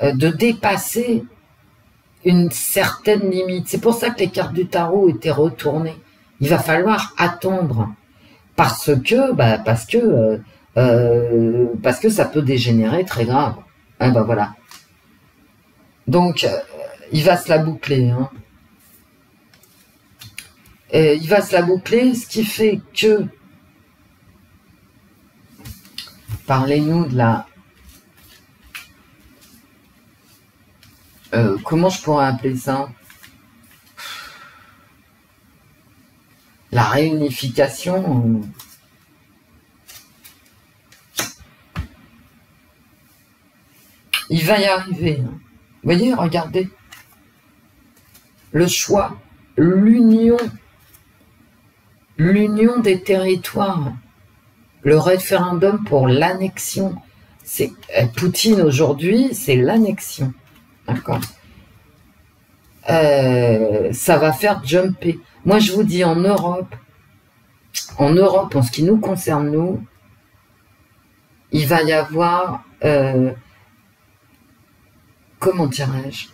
de dépasser une certaine limite. C'est pour ça que les cartes du tarot étaient retournées. Il va falloir attendre. Parce que ça peut dégénérer très grave. Ah ben voilà. Donc, il va se la boucler. Hein. Il va se la boucler, ce qui fait que... Parlez-nous de la... comment je pourrais appeler ça? La réunification... Il va y arriver. Hein. Vous voyez, regardez. Le choix, l'union des territoires, le référendum pour l'annexion. C'est Poutine aujourd'hui, c'est l'annexion. D'accord. Ça va faire jumper. Moi, je vous dis, en Europe, en ce qui nous concerne, nous, il va y avoir... comment dirais-je,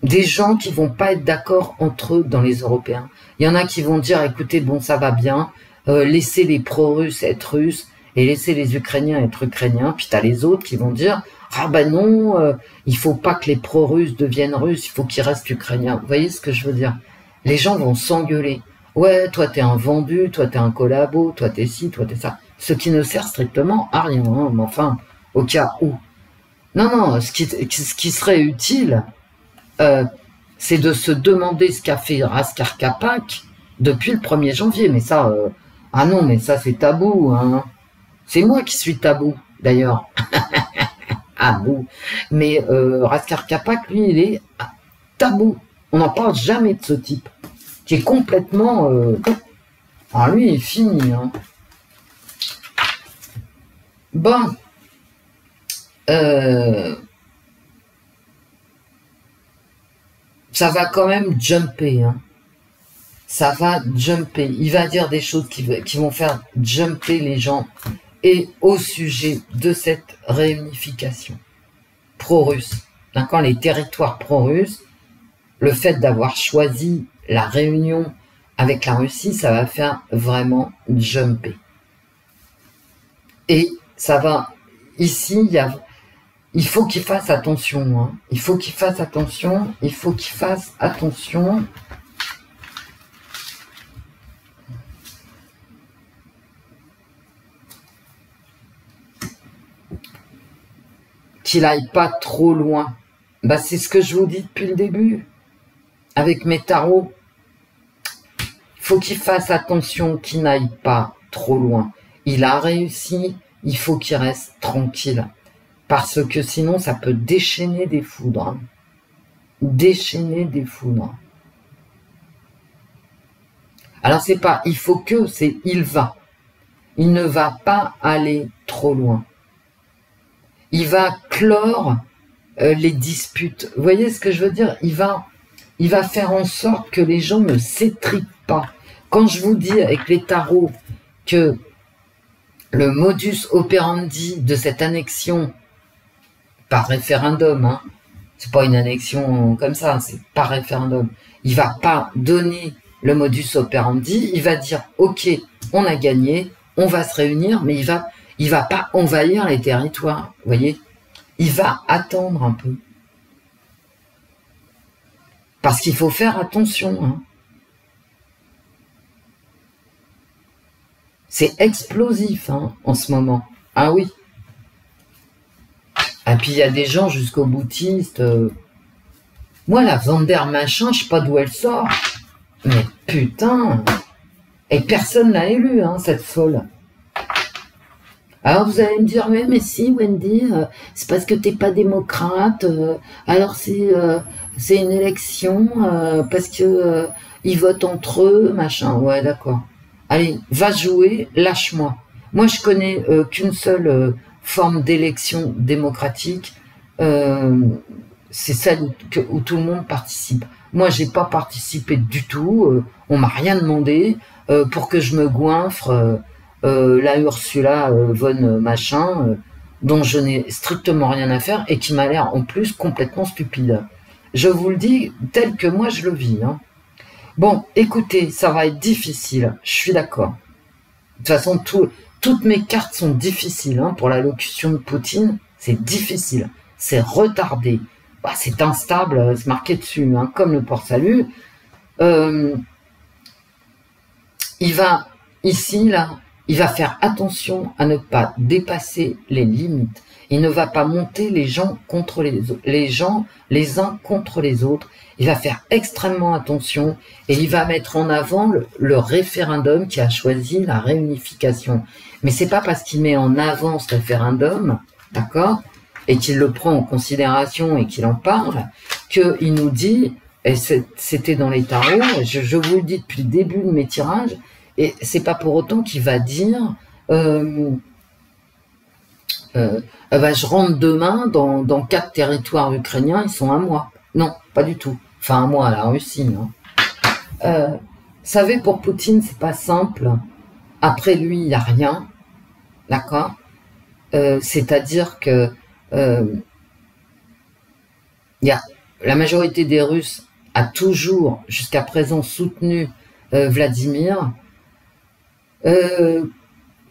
des gens qui vont pas être d'accord entre eux dans les Européens. Il y en a qui vont dire, écoutez, bon, ça va bien, laissez les pro-russes être russes et laissez les Ukrainiens être ukrainiens. Puis t'as les autres qui vont dire, Ah ben non, il faut pas que les pro-russes deviennent russes, il faut qu'ils restent ukrainiens. Vous voyez ce que je veux dire? Les gens vont s'engueuler. Ouais, toi t'es un vendu, toi t'es un collabo, toi t'es ci, toi t'es ça. Ce qui ne sert strictement à rien, hein, mais enfin, au cas où. Non, non, ce qui serait utile, c'est de se demander ce qu'a fait Raskar Kapak depuis le 1er janvier. Mais ça, ah non, mais ça c'est tabou. Hein. C'est moi qui suis tabou, d'ailleurs. Ah bon. Mais Raskar Kapak, lui, il est tabou. On n'en parle jamais de ce type. Qui est complètement... Alors lui, il est fini. Hein. Bon. Ça va quand même jumper. Hein. Ça va jumper. Il va dire des choses qui vont faire jumper les gens. Et au sujet de cette réunification pro-russe, d'accord, les territoires pro-russes, le fait d'avoir choisi la réunion avec la Russie, ça va faire vraiment jumper. Et ça va, ici, il faut qu'il fasse attention. Hein. Il faut qu'il fasse attention. Il faut qu'il fasse attention. Qu'il aille pas trop loin. Bah, c'est ce que je vous dis depuis le début. Avec mes tarots. Il faut qu'il fasse attention qu'il n'aille pas trop loin. Il a réussi. Il faut qu'il reste tranquille. Parce que sinon, ça peut déchaîner des foudres. Hein. Déchaîner des foudres. Alors, c'est pas il faut que, c'est il va. Il ne va pas aller trop loin. Il va clore les disputes. Vous voyez ce que je veux dire? Il va faire en sorte que les gens ne s'étripent pas. Quand je vous dis avec les tarots que le modus operandi de cette annexion par référendum, hein, c'est pas une annexion comme ça, c'est par référendum. Il va pas donner le modus operandi, il va dire ok, on a gagné, on va se réunir, mais il va pas envahir les territoires, vous voyez. Il va attendre un peu. Parce qu'il faut faire attention. Hein. C'est explosif hein, en ce moment. Ah oui. Et puis il y a des gens jusqu'au boutiste. Moi, la Vander machin, je sais pas d'où elle sort. Mais putain. Et personne l'a élue, hein, cette folle. Alors vous allez me dire, mais si Wendy, c'est parce que t'es pas démocrate, alors c'est une élection, parce que ils votent entre eux, machin, ouais d'accord. Allez, va jouer, lâche-moi. Moi je connais qu'une seule forme d'élection démocratique, c'est celle où tout le monde participe. Moi j'ai pas participé du tout, on m'a rien demandé, pour que je me goinfre... la Ursula von machin, dont je n'ai strictement rien à faire et qui m'a l'air en plus complètement stupide. Je vous le dis tel que moi je le vis. Hein. Bon, écoutez, ça va être difficile, je suis d'accord. De toute façon, toutes mes cartes sont difficiles hein, pour l'allocution de Poutine, c'est difficile, c'est retardé, bah, c'est instable, c'est marqué dessus, hein, comme le port-salut. Il va, ici, là, il va faire attention à ne pas dépasser les limites. Il ne va pas monter les gens contre les uns contre les autres. Il va faire extrêmement attention et il va mettre en avant le référendum qui a choisi la réunification. Mais c'est pas parce qu'il met en avant ce référendum, d'accord, et qu'il le prend en considération et qu'il en parle, qu'il nous dit, et c'était dans les tarots, je vous le dis depuis le début de mes tirages, et c'est pas pour autant qu'il va dire je rentre demain dans 4 territoires ukrainiens, ils sont à moi. Non, pas du tout. Enfin, à moi, à la Russie. Hein. Savez, pour Poutine, c'est pas simple. Après lui, il n'y a rien. D'accord. C'est-à-dire que la majorité des Russes a toujours, jusqu'à présent, soutenu Vladimir.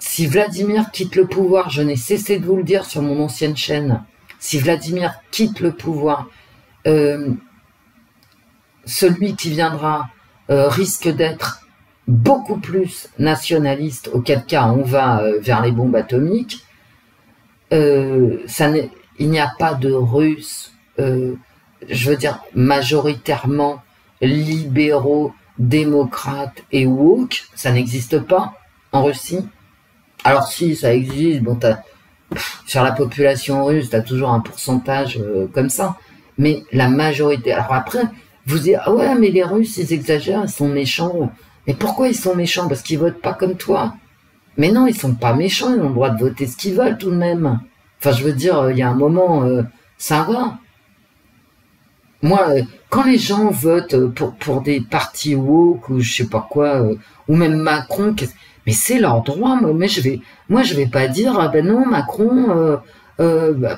Si Vladimir quitte le pouvoir, je n'ai cessé de vous le dire sur mon ancienne chaîne, si Vladimir quitte le pouvoir, celui qui viendra risque d'être beaucoup plus nationaliste, auquel cas on va vers les bombes atomiques. Il n'y a pas de Russes, je veux dire, majoritairement libéraux, démocrates et woke, ça n'existe pas en Russie. Alors si, ça existe, bon, sur la population russe, tu as toujours un pourcentage comme ça, mais la majorité... Alors après, vous dites, ah ouais, mais les Russes, ils exagèrent, ils sont méchants. Mais pourquoi ils sont méchants? Parce qu'ils votent pas comme toi. Mais non, ils sont pas méchants, ils ont le droit de voter ce qu'ils veulent tout de même. Enfin, je veux dire, il y a un moment, ça va. Moi, quand les gens votent pour des partis woke ou je sais pas quoi, ou même Macron, mais c'est leur droit. Mais je vais pas dire, ah ben non, Macron,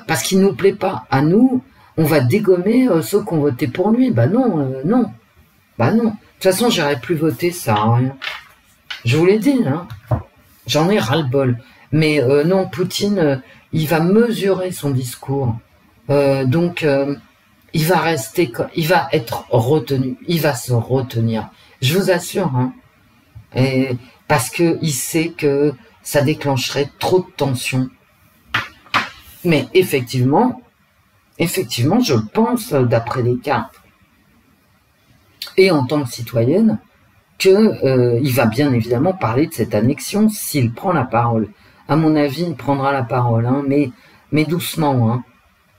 parce qu'il nous plaît pas. À nous, on va dégommer ceux qui ont voté pour lui. Bah non, non. Bah non. De toute façon, j'aurais plus voté, ça sert à rien. Je vous l'ai dit, hein. J'en ai ras-le-bol. Mais non, Poutine, il va mesurer son discours. Donc, il va rester, il va être retenu. Il va se retenir. Je vous assure, hein. Et parce que il sait que ça déclencherait trop de tensions. Mais effectivement, je pense, d'après les cartes, et en tant que citoyenne, il va bien évidemment parler de cette annexion s'il prend la parole. À mon avis, il prendra la parole, hein, mais doucement. Hein.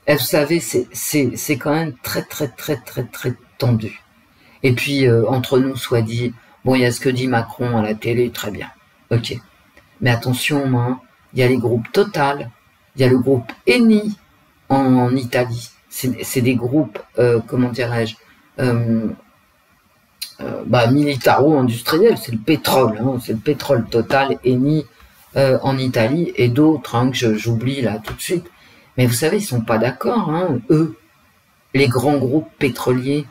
Et vous savez, c'est quand même très tendu. Et puis, entre nous, soit dit, bon, il y a ce que dit Macron à la télé, très bien, ok. Mais attention, hein, il y a les groupes Total, il y a le groupe Eni en Italie. C'est des groupes, comment dirais-je, militaro-industriels, c'est le pétrole, hein, c'est le pétrole Total, Eni en Italie, et d'autres hein, que j'oublie là tout de suite. Mais vous savez, ils sont pas d'accord, hein, eux, les grands groupes pétroliers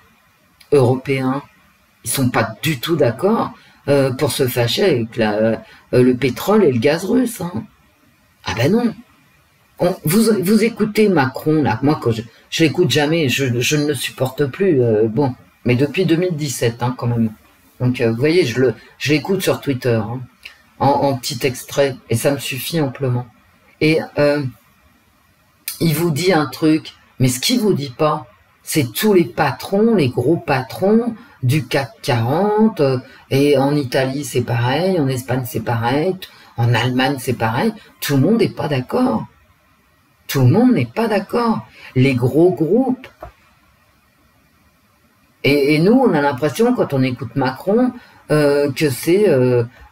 européens, ils sont pas du tout d'accord pour se fâcher avec le pétrole et le gaz russe. Hein. Ah ben non. Vous écoutez Macron, là, moi je l'écoute jamais, je ne le supporte plus, bon, mais depuis 2017 hein, quand même. Donc vous voyez, je l'écoute sur Twitter, hein, en petit extrait, et ça me suffit amplement. Et il vous dit un truc, mais ce qu'il vous dit pas, c'est tous les patrons, les gros patrons du CAC 40, et en Italie c'est pareil, en Espagne c'est pareil, en Allemagne c'est pareil, tout le monde n'est pas d'accord. Tout le monde n'est pas d'accord. Les gros groupes. Et nous, on a l'impression, quand on écoute Macron, que c'est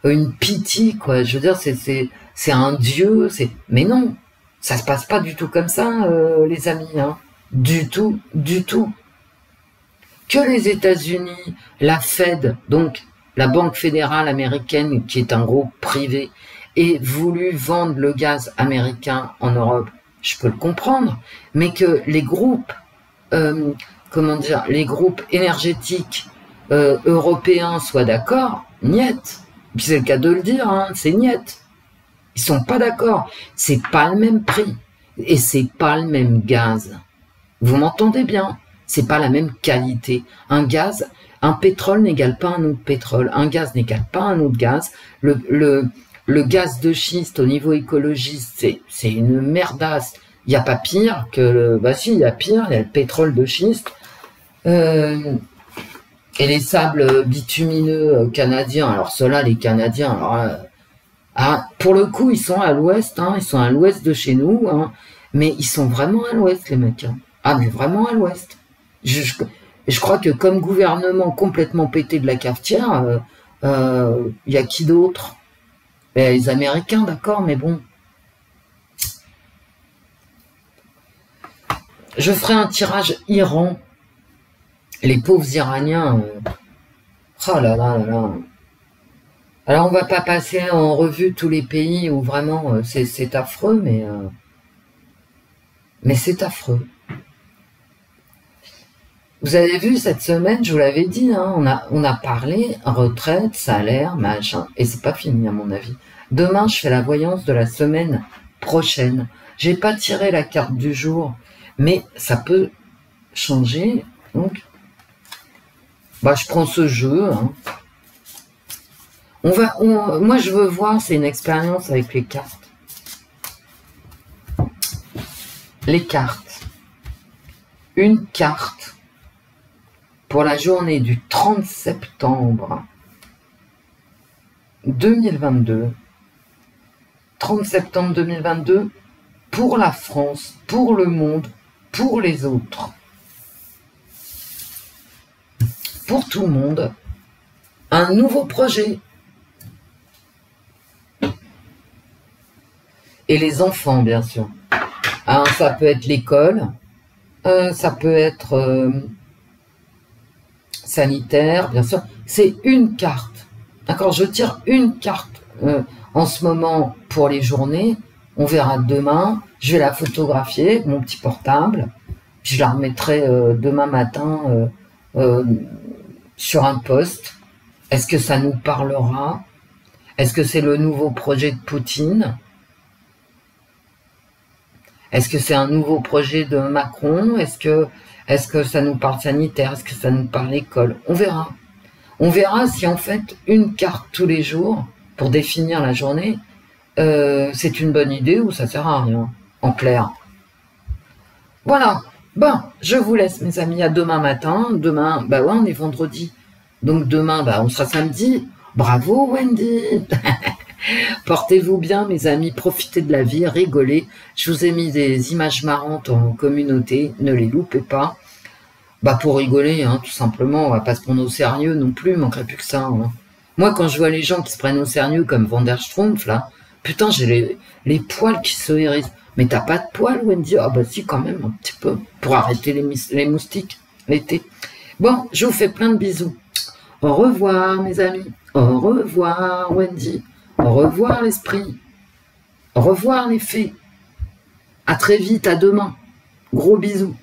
une pitié, quoi. Je veux dire, c'est un dieu. Mais non, ça se passe pas du tout comme ça, les amis. Hein. Du tout, du tout. Que les États-Unis, la Fed, donc la Banque fédérale américaine, qui est un groupe privé, ait voulu vendre le gaz américain en Europe, je peux le comprendre, mais que les groupes, comment dire, les groupes énergétiques européens soient d'accord, niet. Puis c'est le cas de le dire, hein, c'est niet. Ils sont pas d'accord. C'est pas le même prix et c'est pas le même gaz. Vous m'entendez bien? C'est pas la même qualité. Un gaz, un pétrole n'égale pas un autre pétrole. Un gaz n'égale pas un autre gaz. Le gaz de schiste au niveau écologiste, c'est une merdasse. Il n'y a pas pire que... Bah si, il y a pire, il y a le pétrole de schiste. Et les sables bitumineux canadiens. Alors ceux-là, les Canadiens, alors, pour le coup, ils sont à l'ouest, hein, ils sont à l'ouest de chez nous, hein, mais ils sont vraiment à l'ouest, les mecs. Hein. Ah, mais vraiment à l'ouest. Je crois que comme gouvernement complètement pété de la cafetière, y a qui d'autre? Les Américains, d'accord, mais bon. Je ferai un tirage Iran. Les pauvres Iraniens. Oh là là là là. Alors on va pas passer en revue tous les pays où vraiment c'est affreux, mais c'est affreux. Vous avez vu cette semaine, je vous l'avais dit, hein, on a parlé retraite, salaire, machin, et c'est pas fini à mon avis. Demain, je fais la voyance de la semaine prochaine. J'ai pas tiré la carte du jour, Mais ça peut changer. Donc, bah, je prends ce jeu. Hein. Moi, je veux voir, c'est une expérience avec les cartes. Les cartes. Une carte pour la journée du 30 septembre 2022. 30 septembre 2022 pour la France, pour le monde, pour les autres. Pour tout le monde. Un nouveau projet. Et les enfants, bien sûr. Alors, ça peut être l'école, ça peut être sanitaire, bien sûr. C'est une carte. D'accord, je tire une carte en ce moment pour les journées. On verra demain. Je vais la photographier avec mon petit portable. Je la remettrai demain matin sur un post. Est-ce que ça nous parlera? Est-ce que c'est le nouveau projet de Poutine? Est-ce que c'est un nouveau projet de Macron? Est-ce que ça nous parle sanitaire? Est-ce que ça nous parle école? On verra. On verra si en fait une carte tous les jours pour définir la journée, c'est une bonne idée ou ça sert à rien, en clair. Voilà. Bon, je vous laisse mes amis, à demain matin. Demain, bah ouais, on est vendredi. Donc demain, bah on sera samedi. Bravo Wendy. Portez-vous bien mes amis, profitez de la vie, rigolez. Je vous ai mis des images marrantes en communauté, ne les loupez pas. Bah pour rigoler, hein, tout simplement, on va pas se prendre au sérieux non plus, il manquerait plus que ça. Hein. Moi quand je vois les gens qui se prennent au sérieux comme Van der Schtroumpf là, putain j'ai les poils qui se hérissent. Mais t'as pas de poils Wendy? Ah bah si quand même un petit peu, pour arrêter les moustiques l'été. Bon, je vous fais plein de bisous. Au revoir mes amis, au revoir Wendy. Au revoir l'esprit. Au revoir les fées. À très vite, à demain. Gros bisous.